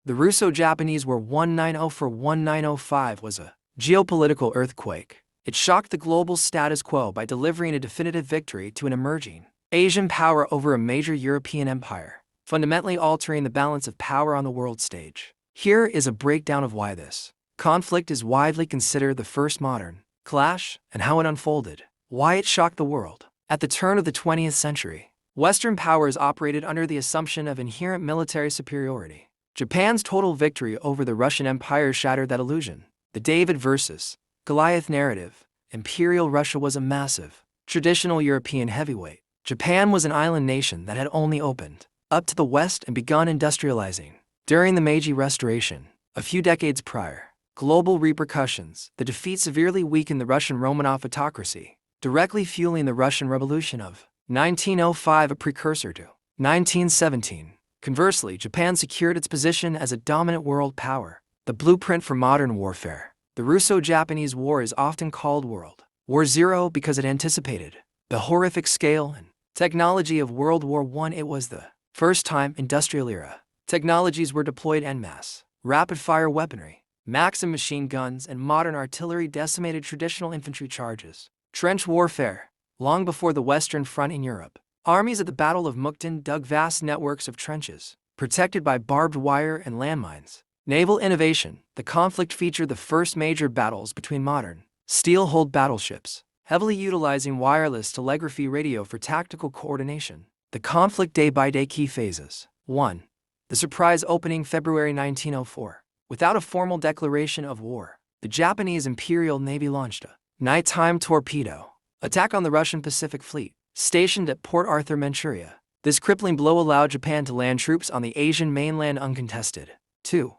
The Russo-Japanese War 1904-1905 was a geopolitical earthquake. It shocked the global status quo by delivering a definitive victory to an emerging Asian power over a major European empire, fundamentally altering the balance of power on the world stage. Here is a breakdown of why this conflict is widely considered the first modern clash and how it unfolded, why it shocked the world. At the turn of the 20th century, Western powers operated under the assumption of inherent military superiority. Japan's total victory over the Russian Empire shattered that illusion. The David versus Goliath narrative. Imperial Russia was a massive, traditional European heavyweight. Japan was an island nation that had only opened up to the West and begun industrializing during the Meiji Restoration. A few decades prior, global repercussions. The defeat severely weakened the Russian Romanov autocracy, directly fueling the Russian Revolution of 1905, a precursor to 1917. Conversely, Japan secured its position as a dominant world power, the blueprint for modern warfare. The Russo-Japanese War is often called World War Zero because it anticipated the horrific scale and technology of World War I. It was the first time industrial era technologies were deployed en masse. Rapid-fire weaponry, Maxim machine guns, and modern artillery decimated traditional infantry charges. Trench warfare. Long before the Western Front in Europe, armies at the Battle of Mukden dug vast networks of trenches, protected by barbed wire and landmines. Naval innovation. The conflict featured the first major battles between modern, steel-hulled battleships, heavily utilizing wireless telegraphy radio for tactical coordination. The conflict day-by-day key phases. 1. The surprise opening February 1904. Without a formal declaration of war, the Japanese Imperial Navy launched a nighttime torpedo attack on the Russian Pacific Fleet, stationed at Port Arthur, Manchuria. This crippling blow allowed Japan to land troops on the Asian mainland uncontested. 2.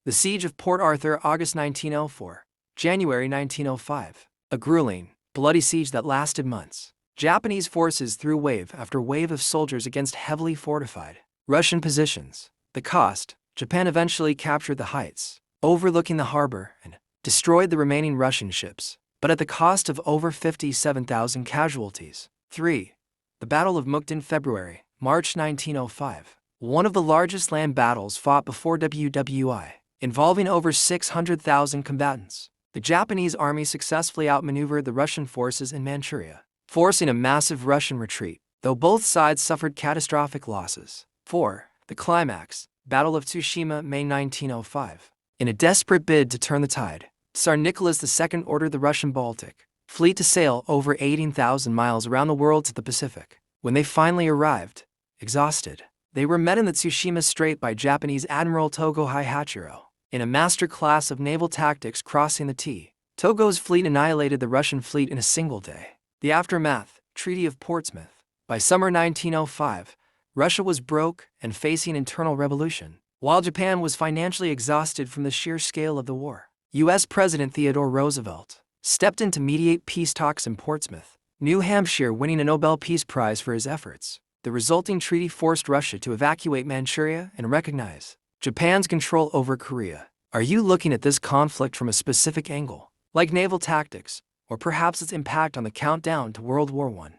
The Siege of Port Arthur, August 1904, January 1905. A grueling, bloody siege that lasted months. Japanese forces threw wave after wave of soldiers against heavily fortified Russian positions. The cost: Japan eventually captured the heights, overlooking the harbor, and destroyed the remaining Russian ships, but at the cost of over 57,000 casualties. 3. The Battle of Mukden, February, March 1905. One of the largest land battles fought before WWI, involving over 600,000 combatants. The Japanese army successfully outmaneuvered the Russian forces in Manchuria, forcing a massive Russian retreat, though both sides suffered catastrophic losses. 4. The climax, Battle of Tsushima, May 1905. In a desperate bid to turn the tide, Tsar Nicholas II ordered the Russian Baltic Fleet to sail over 18,000 miles around the world to the Pacific. When they finally arrived, exhausted, they were met in the Tsushima Strait by Japanese Admiral Togo Haihachiro. In a master class of naval tactics crossing the T, Togo's fleet annihilated the Russian fleet in a single day. The aftermath, Treaty of Portsmouth. By summer 1905, Russia was broke and facing internal revolution, while Japan was financially exhausted from the sheer scale of the war. U.S. President Theodore Roosevelt stepped in to mediate peace talks in Portsmouth, New Hampshire, winning a Nobel Peace Prize for his efforts. The resulting treaty forced Russia to evacuate Manchuria and recognize Japan's control over Korea. Are you looking at this conflict from a specific angle, like naval tactics, or perhaps its impact on the countdown to World War I?